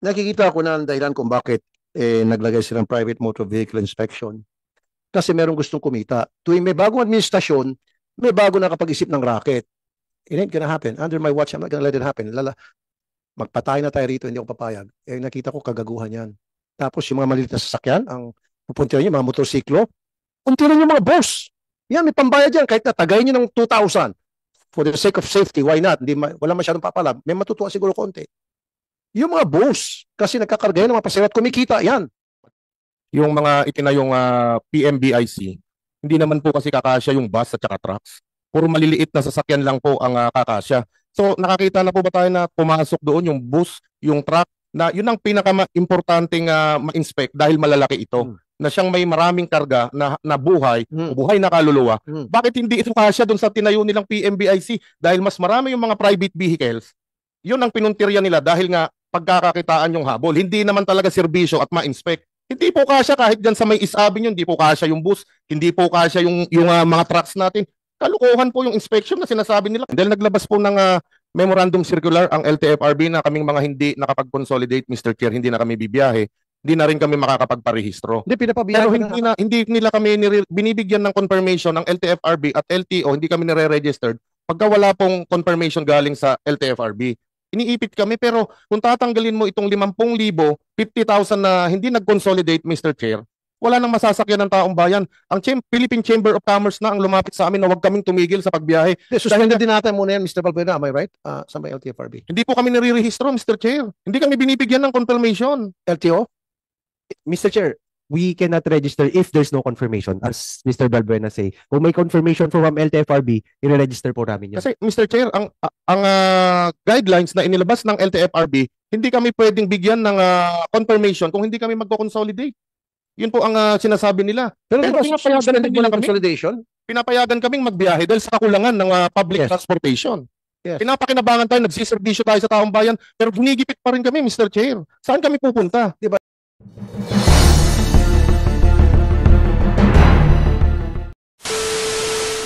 nakikita ko na ang dahilan kung bakit naglagay silang private motor vehicle inspection. Kasi merong gustong kumita. Tuwing may bagong administrasyon, may bago nakapag-isip ng racket. It ain't gonna happen. Under my watch, I'm not gonna let it happen. Magpatay na tayo rito, hindi ako papayag. Nakita ko kagaguhan yan. Tapos yung mga maliit na sasakyan, ang pupuntihan niyo, mga motorsiklo, untirin yung mga boss. Yan, may pambayad yan. Kahit na tagayin niyo ng 2,000. For the sake of safety, why not? Wala masyadong papala. May matutuwa siguro konti. Yung mga boss, kasi nagkakarga yan ng mga pasahero at kumikita, yan. Yung mga itinayong PMBIC, hindi naman po kasi kakasya yung bus at saka trucks. Puro maliliit na sasakyan lang po ang kakasya. So nakakita na po ba tayo na pumasok doon yung bus, yung truck, na yun ang pinaka-importanting ma-inspect dahil malalaki ito. Na siyang may maraming karga na buhay, buhay na kaluluwa. Bakit hindi ito kasya doon sa tinayo nilang PMBIC? Dahil mas marami yung mga private vehicles. Yun ang pinuntirya nila dahil nga pagkakakitaan yung habol. Hindi naman talaga serbisyo at ma-inspect. Hindi po kasya kahit dyan sa may isabi nyo, hindi po kasya yung bus, hindi po kasya yung mga trucks natin. Kalukuhan po yung inspection na sinasabi nila. Dahil naglabas po ng memorandum circular ang LTFRB na kaming mga hindi nakapag-consolidate, Mr. Chair, hindi na kami bibiyahe, hindi na rin kami makakapagparehistro. Hindi, pinapabiyahe. Pero hindi nila kami binibigyan ng confirmation ng LTFRB at LTO, hindi kami nire-registered pagka wala pong confirmation galing sa LTFRB. Iniipit kami, pero kung tatanggalin mo itong 50,000, 50,000 na hindi nag-consolidate, Mr. Chair, wala nang masasakyan ng taong bayan. Ang Philippine Chamber of Commerce na ang lumapit sa amin na huwag kaming tumigil sa pagbiyahe. Suspended din natin muna yan, Mr. Balbuena. Am I right? Sa may LTFRB. Hindi po kami nire-rehistro, Mr. Chair. Hindi kami binibigyan ng confirmation. LTO? Mr. Chair, we cannot register if there's no confirmation. As Mr. Balbuena say, kung may confirmation from LTFRB, i-register po namin yun. Kasi, Mr. Chair, ang guidelines na inilabas ng LTFRB, hindi kami pwedeng bigyan ng confirmation kung hindi kami magko-consolidate. Yun po ang sinasabi nila. Pero pinapayagan mo ng consolidation? Pinapayagan kaming magbiyahe dahil sa kakulangan ng public transportation. Yes. Pinapakinabangan tayo, nagsiservisyo tayo sa taong bayan, pero ginigipit pa rin kami, Mr. Chair. Saan kami pupunta? Diba?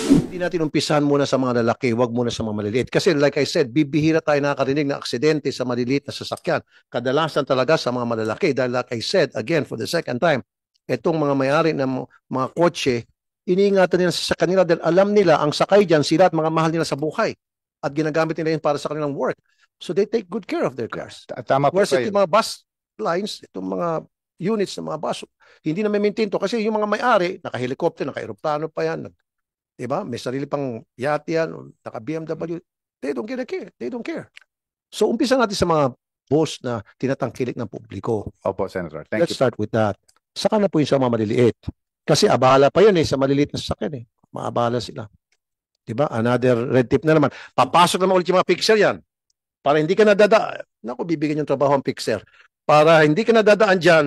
Hindi natin umpisahan muna sa mga lalaki, wag muna sa mga maliliit. Kasi like I said, bibihira tayo nakakarinig na aksidente sa maliliit na sasakyan. Kadalasan talaga sa mga malalaki. Dahil like I said, again, for the second time, itong mga may-ari ng mga kotse, iniingatan nila sa kanila dahil alam nila ang sakay dyan, sila at mga mahal nila sa buhay. At ginagamit nila yun para sa kanilang work. So they take good care of their cars. Tama po. Whereas itong mga bus lines, itong mga units ng mga bus, hindi na may maintain to kasi yung mga may-ari, naka-helicopter, naka-aeroplano pa yan, diba? May sarili pang yate yan, naka-BMW, they don't care. They don't care. So umpisa natin sa mga boss na tinatangkilik ng publiko. Opo, Senator. Thank Let's start with that. Saka na po yung sa mga maliliit. Kasi abala pa yun sa maliliit na sasakyan Maabala sila. Diba? Another red tip na naman. Papasok naman ulit yung mga fixer yan. Para hindi ka nadadaan. Naku, bibigyan yung trabaho ang fixer. Para hindi ka nadadaan dyan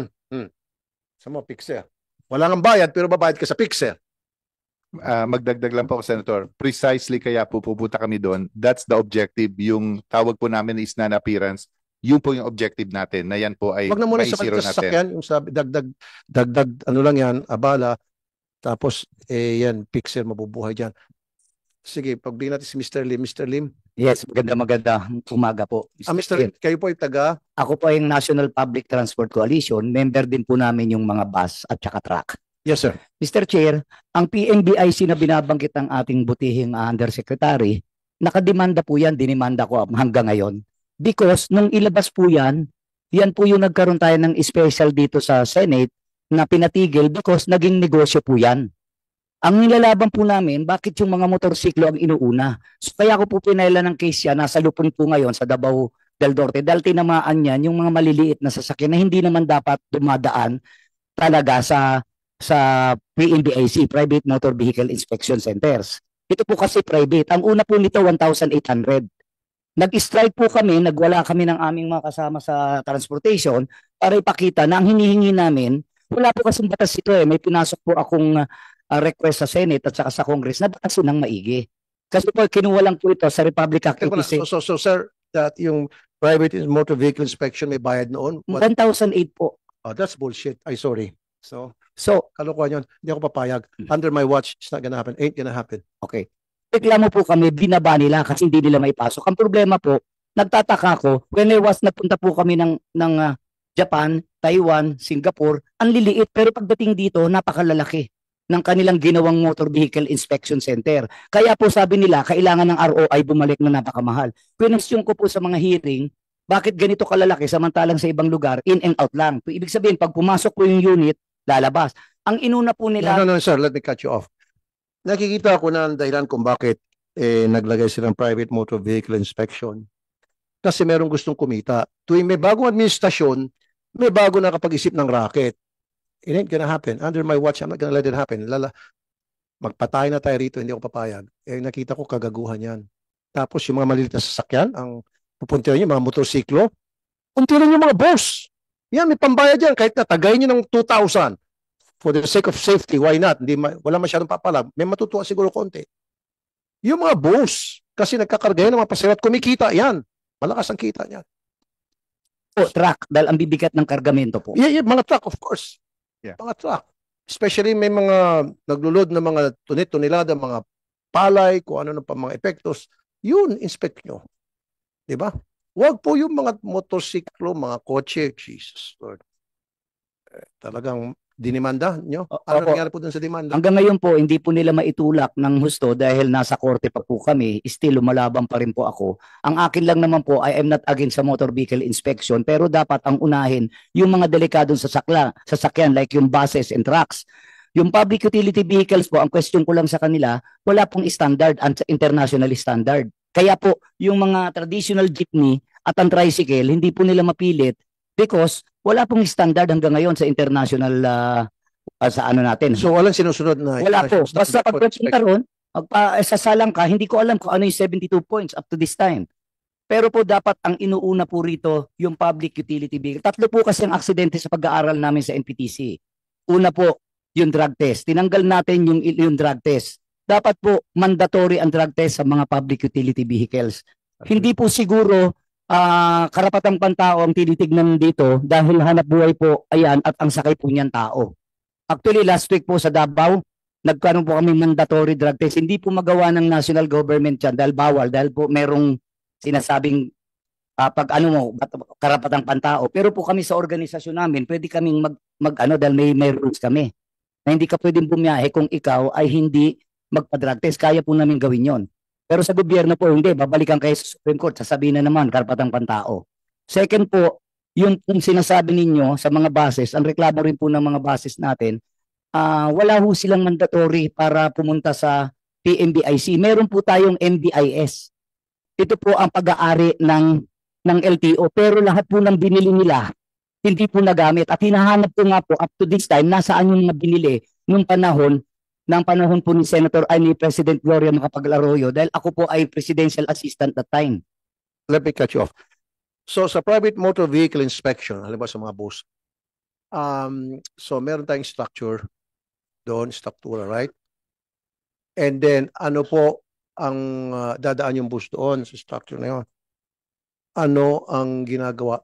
sa mga fixer. Wala nang bayad pero babayad ka sa fixer. Magdagdag lang po ako, Senator. Precisely kaya po pupunta kami doon. That's the objective. Yung tawag po namin is non-appearance. Yun po yung objective natin na yan po ay wag na muna sa zero natin. sasakyan, yung sabi, dagdag, ano lang yan, abala, tapos, yan, fixer, mabubuhay dyan. Sige, pagbigyan natin si Mr. Lim. Mr. Lim? Yes, maganda umaga po. Mr. Lim, kayo po ay taga? Ako po ay National Public Transport Coalition. Member din po namin yung mga bus at saka truck. Yes, sir. Mr. Chair, ang PNBIC na binabanggit ng ating butihing Undersecretary, nakademanda po yan, dinimanda ko hanggang ngayon. Because nung ilabas po yan po yung nagkaroon tayo ng special dito sa Senate na pinatigil because naging negosyo po yan. Ang nilalaban po namin, bakit yung mga motorsiklo ang inuuna? So kaya ko po pinailan ng case yan, nasa lupon po ngayon sa Davao del Norte, dahil tinamaan yan yung mga maliliit na sasakyan na hindi naman dapat dumadaan talaga sa PNBIC, Private Motor Vehicle Inspection Centers. Ito po kasi private. Ang una po nito, 1,800. Nag-strike po kami, nagwala kami ng aming mga kasama sa transportation para ipakita na ang hinihingi namin, wala po kasing batas ito May pinasok po akong request sa Senate at saka sa Congress na batasin ng maigi. Kasi po kinuha lang po ito sa Republic Act 86. So sir, that yung private motor vehicle inspection may bayad noon? 1,008 po. Oh, that's bullshit. Sorry. So kalokohan yun. Hindi ako papayag. Under my watch, it's not gonna happen. Ain't gonna happen. Okay. Reklamo po kami, binaba nila kasi hindi nila maipasok. Ang problema po, nagtataka ko, nagpunta po kami ng Japan, Taiwan, Singapore, ang liliit pero pagdating dito, napakalalaki ng kanilang ginawang motor vehicle inspection center. Kaya po sabi nila, kailangan ng ROI bumalik na napakamahal. Question ko po sa mga hearing, bakit ganito kalalaki samantalang sa ibang lugar, in and out lang? Ibig sabihin, pag pumasok po yung unit, lalabas. Ang inuna po nila... No, sir, let me cut you off. Nakikita ko na ang dahilan kung bakit naglagay silang private motor vehicle inspection. Kasi merong gustong kumita. Tuwing may bagong administrasyon, may bago nakapag-isip ng racket. It ain't gonna happen. Under my watch, I'm not gonna let it happen. Magpatay na tayo rito, hindi ako papayag. Nakita ko kagaguhan yan. Tapos yung mga maliliit na sasakyan, ang pupuntiran nyo, mga motorsiklo, puntiran nyo mga boss. Yan, may pambayad yan. Kahit natagay nyo ng 2,000. For the sake of safety, why not? Wala masyadong papalag. May matutuwa siguro konti. Yung mga boss, kasi nagkakarga yan ng mga pasirat, kumikita yan. Malakas ang kita niyan. Truck, dahil ang bibigat ng kargamento po. Yeah, mga truck, of course. Yeah. Mga truck. Especially may mga naglulod na mga tunit-tunilada, mga palay, kung ano pa mga epektos. Yun, inspect nyo. Diba? Huwag po yung mga motorsiklo, mga kotse. Jesus Lord. Talagang dinimanda nyo? Ano nangyari po dun sa demanda? Hanggang ngayon po, hindi po nila maitulak ng husto dahil nasa korte pa po kami. Still, lumalaban pa rin po ako. Ang akin lang naman po, I am not against sa motor vehicle inspection, pero dapat ang unahin yung mga delikadong sasakyan like yung buses and trucks. Yung public utility vehicles po, ang question ko lang sa kanila, wala pong standard and international standard. Kaya po, yung mga traditional jeepney at ang tricycle, hindi po nila mapilit because wala pong standard hanggang ngayon sa international sa ano natin. So walang sinusunod na... Wala po. Basta pagpunta ron, sasalang ka, hindi ko alam kung ano yung 72 points up to this time. Pero po dapat ang inuuna po rito yung public utility vehicle. Tatlo po kasi ang aksidente sa pag-aaral namin sa NPTC. Una po, yung drug test. Tinanggal natin yung drug test. Dapat po mandatory ang drug test sa mga public utility vehicles. Hindi po siguro karapatang pantao ang tinitignan dito dahil hanap buhay po ayan at ang sakay po niyan tao. Actually last week po sa Davao, nagkaroon po kami mandatory drug test. Hindi po magawa ng national government yan dahil bawal, dahil po merong sinasabing karapatang pantao. Pero po kami sa organisasyon namin, pwede kaming dahil may rules kami. Na hindi ka pwedeng bumiyahe kung ikaw ay hindi magpa-drug test. Kaya po namin gawin yon. Pero sa gobyerno po, hindi. Babalikan kayo sa Supreme Court. Sasabihin na naman, karapatang pantao. Second po, yung sinasabi ninyo sa mga bases, ang reklamo rin po ng mga bases natin, wala ho silang mandatory para pumunta sa PMBIC. Meron po tayong MBIS. Ito po ang pag-aari ng LTO. Pero lahat po ng binili nila, hindi po nagamit. At hinahanap ko nga po up to this time, nasaan yung mga binili nung panahon po ni President Gloria Macapagal-Arroyo dahil ako po ay presidential assistant that time. Let me cut you off. So sa private motor vehicle inspection, halimbawa sa mga bus, so meron tayong structure doon, structura, right? And then ano po ang dadaan yung bus doon sa structure na yun? Ano ang ginagawa?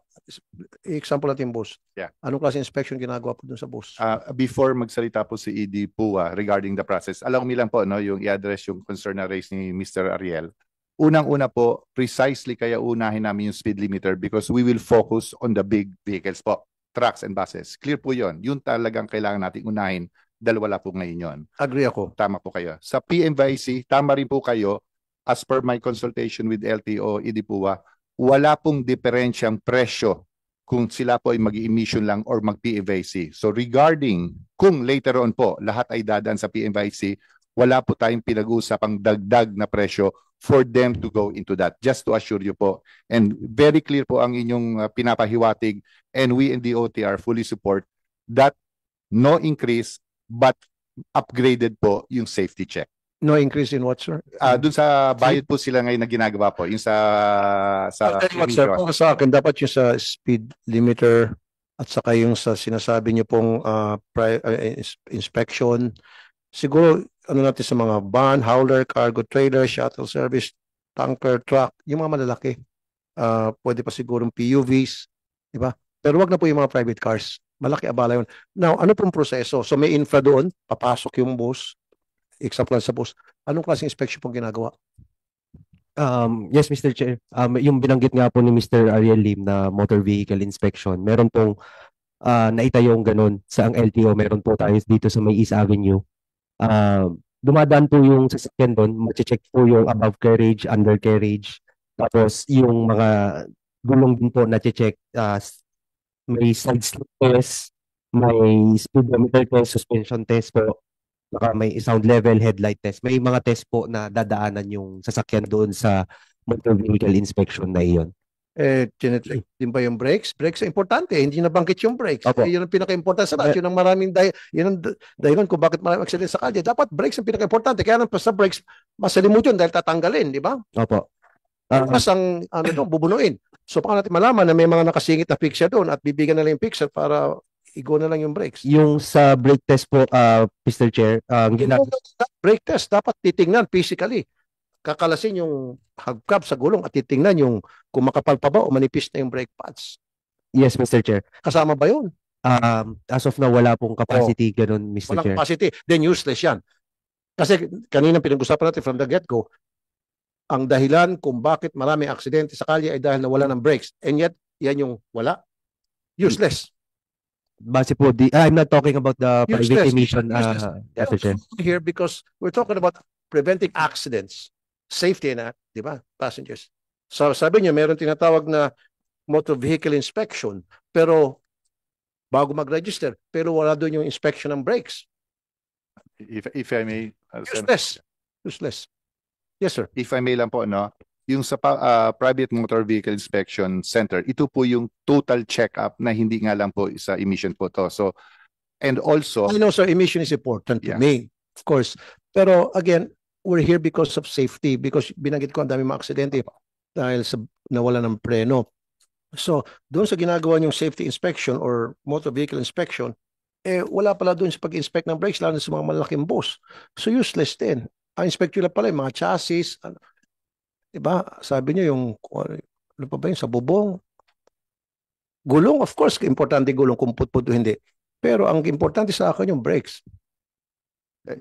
Example natin yung bus. Yeah. Anong klase inspection ginagawa po dun sa bus? Before magsalita po si ED Pua regarding the process, allow me lang po yung i-address yung concern na raise ni Mr. Ariel. Unang-una po, precisely kaya unahin namin yung speed limiter because we will focus on the big vehicles po, trucks and buses. Clear po yon. Yun talagang kailangan natin unahin dahil wala po ngayon yon. Agree ako. Tama po kayo. Sa PMBIC, tama rin po kayo, as per my consultation with LTO, ED Pua, wala pong diferensyang presyo kung sila po ay mag-emission lang or mag-PMBIC. So regarding kung later on po lahat ay dadaan sa PMBIC, wala po tayong pinag-uusapang dagdag na presyo for them to go into that. Just to assure you po. And very clear po ang inyong pinapahiwatig and we in the OTR fully support that no increase but upgraded po yung safety check. No increase in what, sir? Doon sa bayad po sila ngayon na ginagawa po, yung sa What, sir? Para sa akin, dapat yung sa speed limiter at saka yung sa sinasabi niyo pong inspection. Siguro, ano natin sa mga van, hauler, cargo trailer, shuttle service, tanker, truck, yung mga malalaki. Pwede pa sigurong PUVs, di ba? Pero wag na po yung mga private cars. Malaki abala yun. Now, ano pong proseso? So may infra doon, papasok yung bus, example sa bus. Anong klaseng inspection pong ginagawa? Yes, Mr. Chair. Yung binanggit nga po ni Mr. Ariel Lim na motor vehicle inspection, meron pong naitayong ganun sa ang LTO. Meron po tayo dito sa may East Avenue. Dumadaan po yung sasakyan doon, check po yung above carriage, undercarriage, tapos yung mga gulong din po na-check, may side slip test, may speedometer test, suspension test po, saka may sound level, headlight test. May mga test po na dadaanan yung sasakyan doon sa motor vehicle inspection na iyon. Tinetrack din ba yung brakes? Brakes ay importante. Hindi nabanggit yung brakes. Opo. Yun ang pinaka-importante sa lahat. Yun ang maraming yun ang dahilan kung bakit maraming aksidente sa kalye. Dapat brakes ang pinaka-importante. Kaya nang sa brakes, masalimuot yun dahil tatanggalin, di ba? Opo. Mas ang doon, bubunuin. So, paano natin malaman na may mga nakasingit na fixture doon at bibigyan na lang yung fixture para i-go na lang yung brakes? Yung sa brake test po, Mr. Chair, Brake test, dapat titingnan physically. Kakalasin yung hubcap sa gulong at titingnan yung kung makapal pa ba o manipis na yung brake pads. yes, Mr. Chair. Kasama ba yun? As of now, wala pong capacity ganun, Mr. Walang Chair. capacity. Then useless yan. Kasi kanina pinag-usapan natin from the get-go, ang dahilan kung bakit maraming aksidente sa kalye ay dahil nawala ng brakes. And yet, yan yung wala. Useless. Base po, I'm not talking about the private Useless. emission, Useless. Mr. Chair. Here because we're talking about preventing accidents. Safety na, di ba? Passengers. So sabi niyo, meron tinatawag na motor vehicle inspection, pero bago mag-register, pero wala doon yung inspection ng brakes. If I may, Useless. Useless. Yes, sir. if I may lang po, no, yung sa private motor vehicle inspection center, ito po yung total check-up na hindi nga lang po sa emission po to. So, and also, I know, sir, emission is important to Yeah. me, of course. Pero again, we're here because of safety, because binanggit ko ang dami mga aksidente dahil sa nawala ng preno. So, doon sa ginagawa yung safety inspection or motor vehicle inspection, wala pala doon sa pag-inspect ng brakes, lalo na sa mga malaking bus. So, useless din. Ang inspect nila pala yung mga chassis, diba? Sabi niyo yung, ano pa ba yun, sa bubong. Gulong, of course, importante gulong kung putput o hindi. Pero ang importante sa akin yung brakes.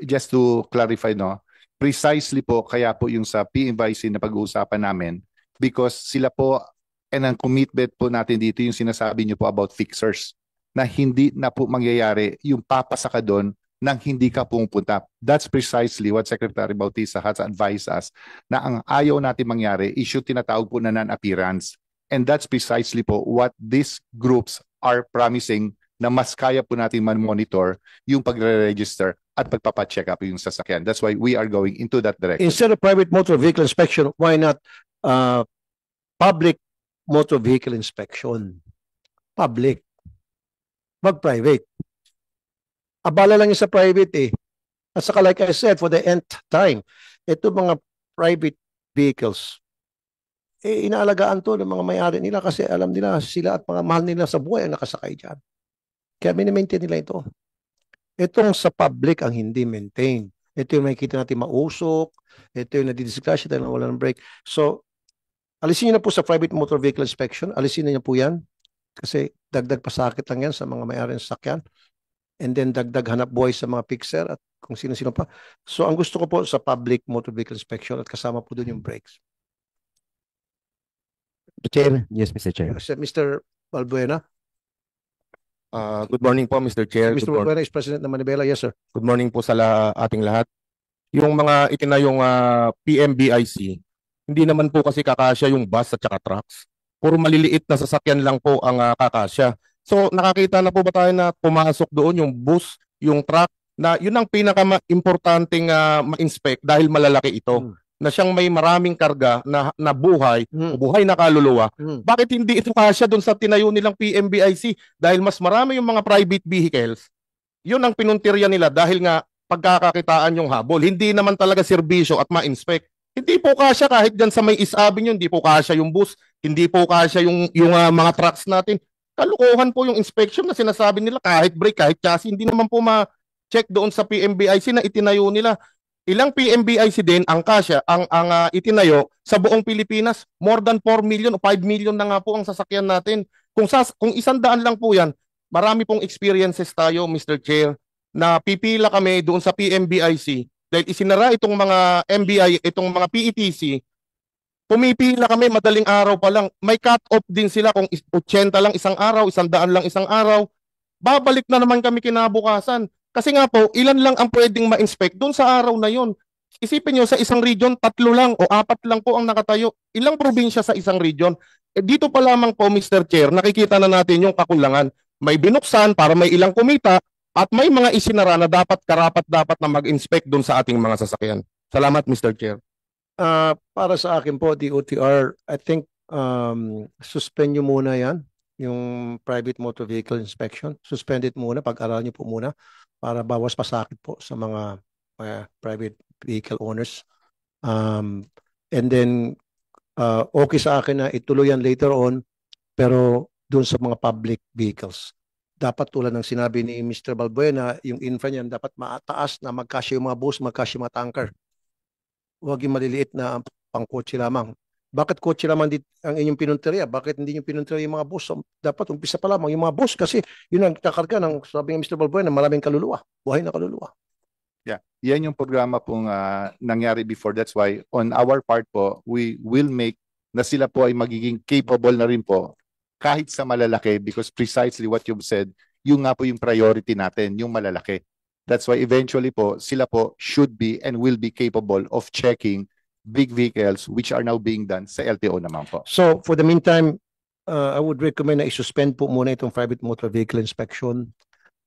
just to clarify, no, precisely po, kaya po yung sa PMYC na pag-uusapan namin, because sila po, and ang commitment po natin dito, yung sinasabi niyo po about fixers, na hindi na po mangyayari yung papasa ka doon nang hindi ka pumunta. That's precisely what Secretary Bautista has advised us, na ang ayaw natin mangyari is yung tinatawag po na non-appearance. And that's precisely po what these groups are promising, na mas kaya po natin man-monitor yung pagre-register at pagpapacheck up yung sasakyan. That's why we are going into that direction. Instead of private motor vehicle inspection, why not public motor vehicle inspection? Public. Wag private. Abala lang yung sa private eh. At saka like I said, for the nth time, ito mga private vehicles, inaalagaan to ng mga may-ari nila kasi alam nila sila at mga mahal nila sa buhay ang nakasakay dyan. Kaya minimaintain nila ito. Itong sa public ang hindi maintain. Ito yung makikita natin mausok. Ito yung nadidisclash dahil wala ng brake. So, alisin nyo na po sa private motor vehicle inspection. Alisin na nyo po yan. Kasi dagdag pasakit lang yan sa mga may-ari ng sasakyan. And then dagdag hanap buhay sa mga fixer at kung sino-sino pa. So, ang gusto ko po sa public motor vehicle inspection at kasama po doon yung brakes. Chair. Yes, Mr. Chair. Mr. Balbuena. Good morning po, Mr. Chair. Mr. Balbuena is President ng Manibela. Yes, sir. Good morning po sa ating lahat. Yung mga itinayong PMBIC, hindi naman po kasi kakasya yung bus at saka trucks. Puro maliliit na sasakyan lang po ang kakasya. So nakakita na po ba tayo na pumasok doon yung bus, yung truck, na yun ang pinaka-importanting ma-inspect dahil malalaki ito. Na siyang may maraming karga na buhay, buhay na kaluluwa. Bakit hindi ito kasya doon sa tinayo nilang PMBIC? Dahil mas marami yung mga private vehicles. Yun ang pinuntirya nila dahil nga pagkakakitaan yung habol. Hindi naman talaga serbisyo at ma-inspect. Hindi po kasya kahit dyan sa may East Avenue, hindi po kasya yung bus, hindi po kasya yung mga trucks natin. Kalukuhan po yung inspection na sinasabi nila kahit brake, kahit chassis, hindi naman po ma-check doon sa PMBIC na itinayo nila. Ilang PMBIC din ang kasya, ang itinayo sa buong Pilipinas, more than 4 million o 5 million na nga po ang sasakyan natin. Kung 100 lang po yan, marami pong experiences tayo, Mr. Chair, na pipila kami doon sa PMBIC dahil isinara itong mga MBI, itong mga PETC Pumipila kami madaling araw pa lang. May cut-off din sila kung 80 lang isang araw, 100 lang isang araw. Babalik na naman kami kinabukasan. Kasi nga po, ilan lang ang pwedeng ma-inspect doon sa araw na yon. Isipin nyo, sa isang region, 3 lang o 4 lang po ang nakatayo. Ilang probinsya sa isang region? Dito pa lamang po, Mr. Chair, nakikita na natin yung kakulangan. May binuksan para may ilang kumita at may mga isinara na dapat na mag-inspect doon sa ating mga sasakyan. Salamat, Mr. Chair. Para sa akin po, DOTR, I think suspend nyo muna yan, yung private motor vehicle inspection. Suspend it muna, pag-aralan nyo po muna para bawas pasakit po sa mga private vehicle owners. And then, okay sa akin na ituloy yan later on, pero doon sa mga public vehicles. Dapat tulad ng sinabi ni Mr. Balbuena, yung infra niyan dapat mataas na magkasya yung mga bus, magkasya yung mga tanker. Huwag yung maliliit na pangkotse lamang. Bakit kotse lamang ang inyong pinunteriya? Bakit hindi yung pinunteriya yung mga bus? So, dapat umpisa pa lamang yung mga bus kasi yun ang kakarga ng sabi ng Mr. Balbuena, maraming kaluluwa. Buhay na kaluluwa. Yeah, yan yung programa pong nangyari before. That's why on our part po, we will make na sila po ay magiging capable na rin po kahit sa malalaki because precisely what you've said, yung nga po yung priority natin, yung malalaki. That's why eventually po, sila po should be and will be capable of checking big vehicles which are now being done sa LTO naman po. So for the meantime, I would recommend na isuspend po muna itong private motor vehicle inspection.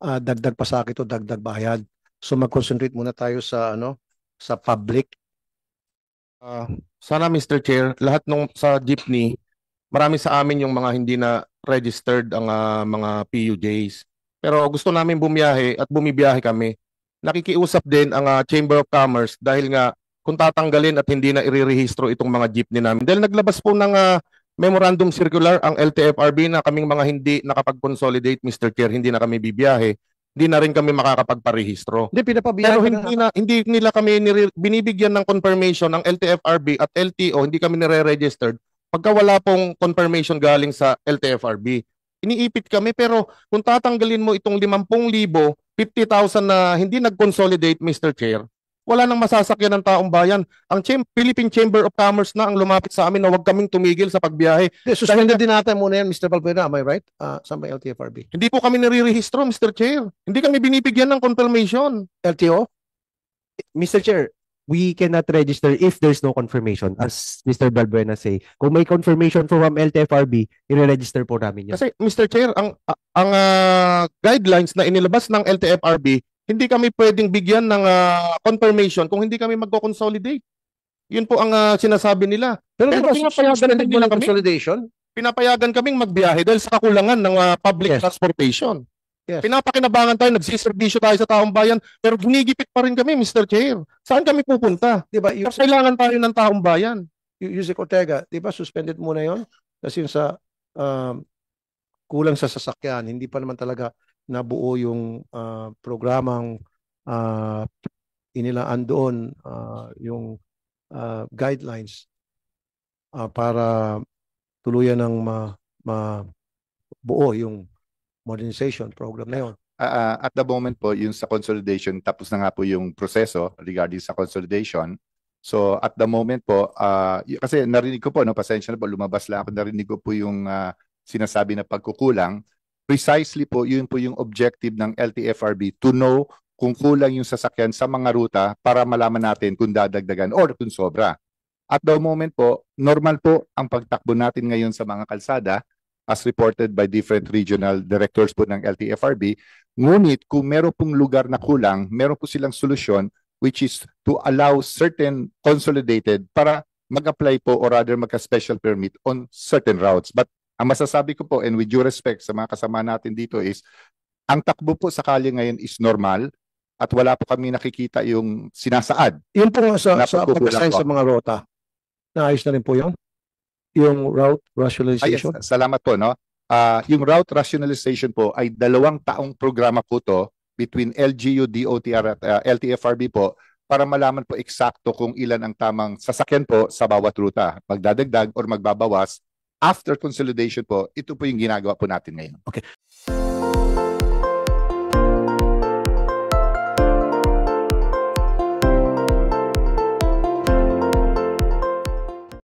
Dagdag pasakit o dagdag bayad. So mag-concentrate muna tayo sa sa public. Sana, Mr. Chair, lahat nung sa jeepney, marami sa amin yung mga hindi na registered ang mga PUJs. Pero gusto namin bumiyahe at bumibiyahe kami. Nakikiusap din ang Chamber of Commerce dahil nga kung tatanggalin at hindi na irirehistro itong mga jeepney namin. Dahil naglabas po ng memorandum circular ang LTFRB na kaming mga hindi nakapag-consolidate, Mr. Chair, hindi na kami bibiyahe. Hindi na rin kami makakapagparehistro. Hindi, pinapabiyahe Pero ka hindi nila kami binibigyan ng confirmation ng LTFRB at LTO, hindi kami nire-registered pagka wala pong confirmation galing sa LTFRB. Iniipit kami pero kung tatanggalin mo itong 50,000, 50,000 na hindi nag-consolidate, Mr. Chair, wala nang masasakyan ng taong bayan. Ang Philippine Chamber of Commerce na ang lumapit sa amin na huwag kaming tumigil sa pagbiyahe. Suspended din natin muna yan, Mr. Balbuena. Am I right? Saan ba LTFRB? Hindi po kami nare-rehistro, Mr. Chair. Hindi kami binibigyan ng confirmation. LTO? Mr. Chair, we cannot register if there's no confirmation. As Mr. Balbuena say, kung may confirmation from LTFRB, i-register po namin yun. Kasi Mr. Chair, ang guidelines na inilabas ng LTFRB, hindi kami pwedeng bigyan ng confirmation kung hindi kami magko-consolidate. Yun po ang sinasabi nila. Pero pinapayagan din nila kami. Consolidation? Pinapayagan kaming magbiyahe dahil sa kakulangan ng public Yes. transportation. Yes. Pinapakinabangan tayo, nagsiservisyo tayo sa taong bayan, pero ginigipit pa rin kami, Mr. Chair. Saan kami pupunta? Diba, Kasi kailangan tayo ng taong bayan. Yusek Ortega, di ba suspended muna yon? Kasi yung sa kulang sa sasakyan, hindi pa naman talaga nabuo yung programang inilaan doon, yung guidelines para tuluyan ng mabuo yung modernization program na yun. At the moment po, yung sa consolidation, tapos na nga po yung proseso regarding sa consolidation. So at the moment po, kasi narinig ko po, pasensya na po, lumabas lang ako, narinig ko po yung sinasabi na pagkukulang. Precisely po, yun po yung objective ng LTFRB to know kung kulang yung sasakyan sa mga ruta para malaman natin kung dadagdagan or kung sobra. At the moment po, normal po ang pagtakbo natin ngayon sa mga kalsada as reported by different regional directors po ng LTFRB. Ngunit kung meron pong lugar na kulang, meron po silang solusyon which is to allow certain consolidated para mag-apply po or rather magka-special permit on certain routes. But ang masasabi ko po, and with due respect sa mga kasama natin dito is, ang takbo po sa kalye ngayon is normal at wala po kami nakikita yung sinasaad. Yun po sa Napagkukulang pag-assign po. sa mga rota. Naayos na rin po yun? Yung route rationalization? Yes, salamat po. No? Yung route rationalization po ay 2 taong programa po to between LGU, DOTR at LTFRB po para malaman po eksakto kung ilan ang tamang sasakyan po sa bawat ruta. Magdadagdag or magbabawas. After consolidation po, ito po yung ginagawa po natin ngayon.